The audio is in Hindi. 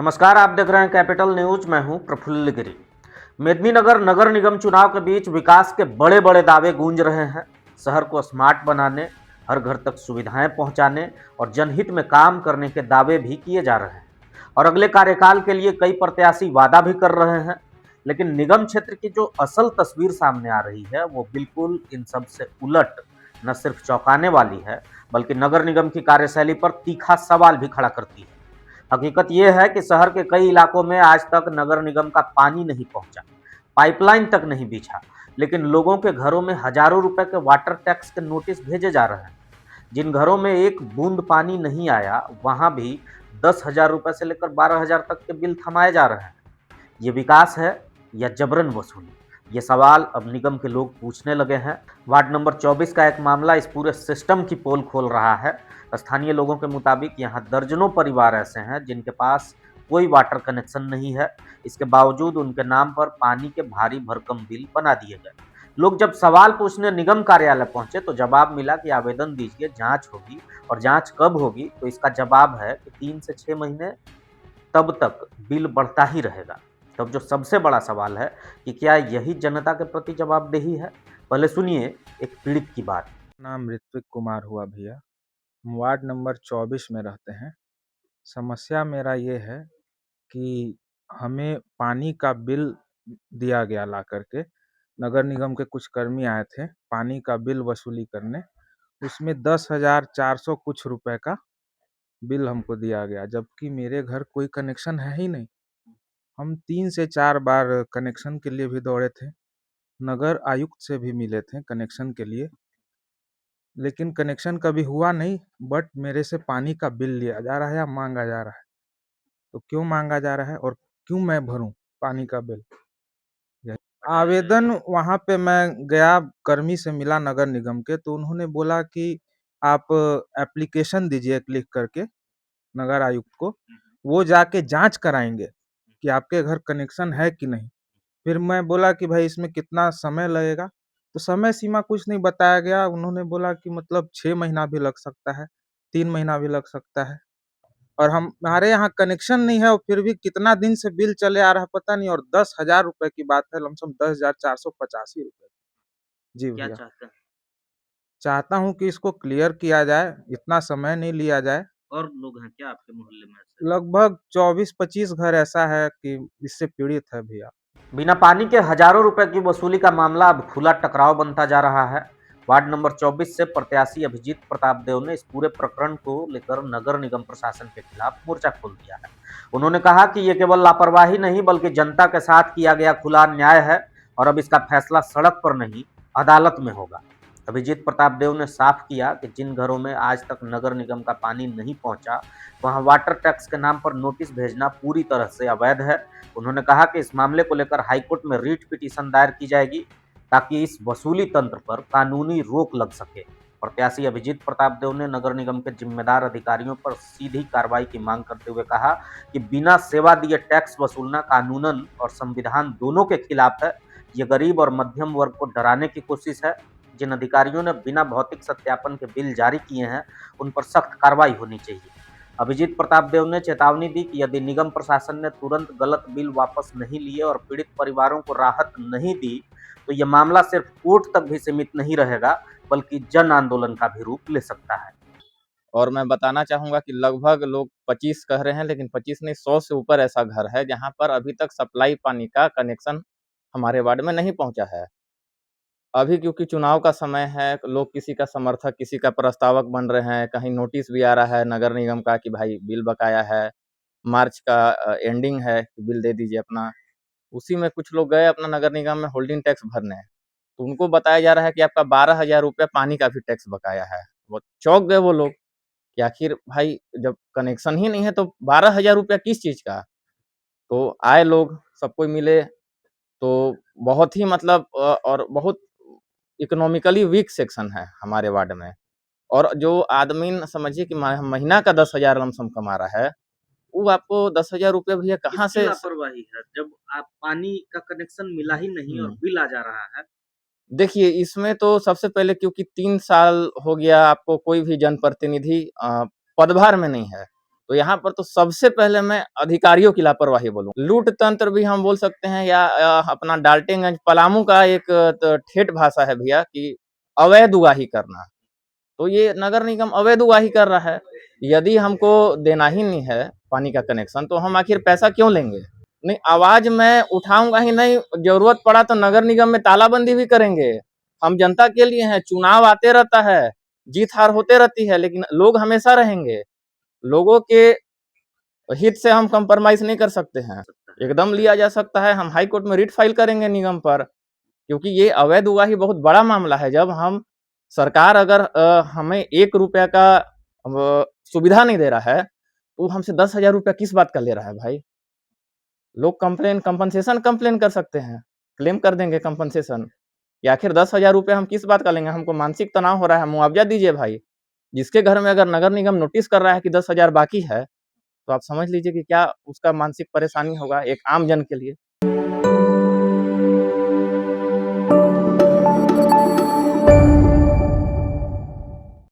नमस्कार, आप देख रहे हैं कैपिटल न्यूज। मैं हूं प्रफुल्ल गिरी। मेदिनीनगर नगर निगम चुनाव के बीच विकास के बड़े बड़े दावे गूंज रहे हैं। शहर को स्मार्ट बनाने, हर घर तक सुविधाएं पहुंचाने और जनहित में काम करने के दावे भी किए जा रहे हैं और अगले कार्यकाल के लिए कई प्रत्याशी वादा भी कर रहे हैं। लेकिन निगम क्षेत्र की जो असल तस्वीर सामने आ रही है वो बिल्कुल इन सब से उलट न सिर्फ चौंकाने वाली है बल्कि नगर निगम की कार्यशैली पर तीखा सवाल भी खड़ा करती है। हकीकत यह है कि शहर के कई इलाकों में आज तक नगर निगम का पानी नहीं पहुंचा, पाइपलाइन तक नहीं बिछा, लेकिन लोगों के घरों में हजारों रुपए के वाटर टैक्स के नोटिस भेजे जा रहे हैं। जिन घरों में एक बूंद पानी नहीं आया, वहां भी 10,000 रुपए से लेकर 12,000 तक के बिल थमाए जा रहे हैं। ये विकास है या जबरन वसूली? ये सवाल अब निगम के लोग पूछने लगे हैं। वार्ड नंबर 24 का एक मामला इस पूरे सिस्टम की पोल खोल रहा है। स्थानीय लोगों के मुताबिक यहाँ दर्जनों परिवार ऐसे हैं जिनके पास कोई वाटर कनेक्शन नहीं है। इसके बावजूद उनके नाम पर पानी के भारी भरकम बिल बना दिए गए। लोग जब सवाल पूछने निगम कार्यालय पहुंचे तो जवाब मिला कि आवेदन दीजिए, जांच होगी। और जांच कब होगी? तो इसका जवाब है कि 3 से 6 महीने तब तक बिल बढ़ता ही रहेगा। तब जो सबसे बड़ा सवाल है कि क्या यही जनता के प्रति जवाबदेही है? पहले सुनिए एक पीड़ित की बात। नाम ऋत्विक कुमार हुआ भैया। हम वार्ड नंबर 24 में रहते हैं। समस्या मेरा ये है कि हमें पानी का बिल दिया गया ला करके। नगर निगम के कुछ कर्मी आए थे पानी का बिल वसूली करने। उसमें 10,400 कुछ रुपए का बिल हमको दिया गया, जबकि मेरे घर कोई कनेक्शन है ही नहीं। हम 3 से 4 बार कनेक्शन के लिए भी दौड़े थे, नगर आयुक्त से भी मिले थे कनेक्शन के लिए, लेकिन कनेक्शन कभी हुआ नहीं। बट मेरे से पानी का बिल लिया जा रहा है या मांगा जा रहा है। तो क्यों मांगा जा रहा है और क्यों मैं भरूं पानी का बिल? आवेदन वहां पे मैं गया, कर्मी से मिला नगर निगम के, तो उन्होंने बोला कि आप एप्लीकेशन दीजिए लिख करके नगर आयुक्त को, वो जाके जांच कराएंगे कि आपके घर कनेक्शन है कि नहीं। फिर मैं बोला कि भाई इसमें कितना समय लगेगा? तो समय सीमा कुछ नहीं बताया गया। उन्होंने बोला कि मतलब 6 महीना भी लग सकता है, 3 महीना भी लग सकता है। और हमारे यहाँ कनेक्शन नहीं है और फिर भी कितना दिन से बिल चले आ रहा है पता नहीं। और 10,000 रुपए की बात है, लमसम 10,485 रुपए। जी क्या भैया, चाहते हैं? चाहता हूँ कि इसको क्लियर किया जाए, इतना समय नहीं लिया जाए। और लोग हैं क्या आपके मोहल्ले में ऐसे? लगभग 24-25 घर ऐसा है कि इससे पीड़ित है भैया। बिना पानी के हजारों रुपए की वसूली का मामला अब खुला टकराव बनता जा रहा है। वार्ड नंबर 24 से प्रत्याशी अभिजीत प्रताप देव ने इस पूरे प्रकरण को लेकर नगर निगम प्रशासन के खिलाफ मोर्चा खोल दिया है। उन्होंने कहा कि ये केवल लापरवाही नहीं बल्कि जनता के साथ किया गया खुला अन्याय है और अब इसका फैसला सड़क पर नहीं, अदालत में होगा। अभिजीत प्रताप देव ने साफ किया कि जिन घरों में आज तक नगर निगम का पानी नहीं पहुंचा, वहां वाटर टैक्स के नाम पर नोटिस भेजना पूरी तरह से अवैध है। उन्होंने कहा कि इस मामले को लेकर हाईकोर्ट में रीट पिटीशन दायर की जाएगी ताकि इस वसूली तंत्र पर कानूनी रोक लग सके। प्रत्याशी अभिजीत प्रताप देव ने नगर निगम के जिम्मेदार अधिकारियों पर सीधी कार्रवाई की मांग करते हुए कहा कि बिना सेवा दिए टैक्स वसूलना कानूनन और संविधान दोनों के खिलाफ है। ये गरीब और मध्यम वर्ग को डराने की कोशिश है। जिन अधिकारियों ने बिना भौतिक सत्यापन के बिल जारी किए हैं उन पर सख्त कार्रवाई होनी चाहिए। अभिजीत प्रताप देव ने चेतावनी दी कि यदि निगम प्रशासन ने तुरंत गलत बिल वापस नहीं लिए और पीड़ित परिवारों को राहत नहीं दी तो यह मामला सिर्फ कोर्ट तक भी सीमित नहीं रहेगा बल्कि जन आंदोलन का भी रूप ले सकता है। और मैं बताना चाहूँगा कि लगभग लोग 25 कह रहे हैं, लेकिन 25 नहीं 100 से ऊपर ऐसा घर है जहाँ पर अभी तक सप्लाई पानी का कनेक्शन हमारे वार्ड में नहीं पहुँचा है। अभी क्योंकि चुनाव का समय है, लोग किसी का समर्थक, किसी का प्रस्तावक बन रहे हैं, कहीं नोटिस भी आ रहा है नगर निगम का कि भाई बिल बकाया है, मार्च का एंडिंग है, बिल दे दीजिए अपना। उसी में कुछ लोग गए अपना नगर निगम में होल्डिंग टैक्स भरने, तो उनको बताया जा रहा है कि आपका 12,000 रुपया पानी का भी टैक्स बकाया है। वो चौंक गए वो लोग कि आखिर भाई जब कनेक्शन ही नहीं है तो 12,000 रुपया किस चीज़ का? तो आए लोग, सब कोई मिले, तो बहुत ही मतलब और बहुत इकोनॉमिकली वीक सेक्शन है हमारे वार्ड में। और जो आदमी समझिए कि महीना का 10,000 लमसम कमा रहा है, वो आपको 10,000 रुपया भैया कहाँ किसकी से? लापरवाही है जब आप पानी का कनेक्शन मिला ही नहीं और बिल आ जा रहा है? देखिए, इसमें तो सबसे पहले क्योंकि 3 साल हो गया आपको कोई भी जनप्रतिनिधि पदभार में नहीं है। तो यहाँ पर तो सबसे पहले मैं अधिकारियों की लापरवाही बोलूँ। लूट तंत्र भी हम बोल सकते हैं, या अपना डाल्टनगंज पलामू का एक ठेठ भाषा है भैया कि अवैध उगाही करना। तो ये नगर निगम अवैध उगाही कर रहा है। यदि हमको देना ही नहीं है पानी का कनेक्शन, तो हम आखिर पैसा क्यों लेंगे? नहीं, आवाज मैं उठाऊंगा ही नहीं, जरूरत पड़ा तो नगर निगम में तालाबंदी भी करेंगे। हम जनता के लिए हैं, चुनाव आते रहता है, जीत हार होते रहती है, लेकिन लोग हमेशा रहेंगे। लोगों के हित से हम कंप्रोमाइज नहीं कर सकते हैं, एकदम लिया जा सकता है। हम हाई कोर्ट में रिट फाइल करेंगे निगम पर, क्योंकि ये अवैध उगाही बहुत बड़ा मामला है। जब हम सरकार अगर हमें 1 रुपया का सुविधा नहीं दे रहा है, तो हमसे 10,000 रुपया किस बात का ले रहा है भाई? लोग कंपनसेशन कंप्लेन कर सकते हैं, क्लेम कर देंगे कंपनसेशन। या आखिर 10,000 रुपया हम किस बात का लेंगे? हमको मानसिक तनाव हो रहा है, मुआवजा दीजिए भाई। जिसके घर में अगर नगर निगम नोटिस कर रहा है कि 10,000 बाकी है, तो आप समझ लीजिए कि क्या उसका मानसिक परेशानी होगा एक आम जन के लिए।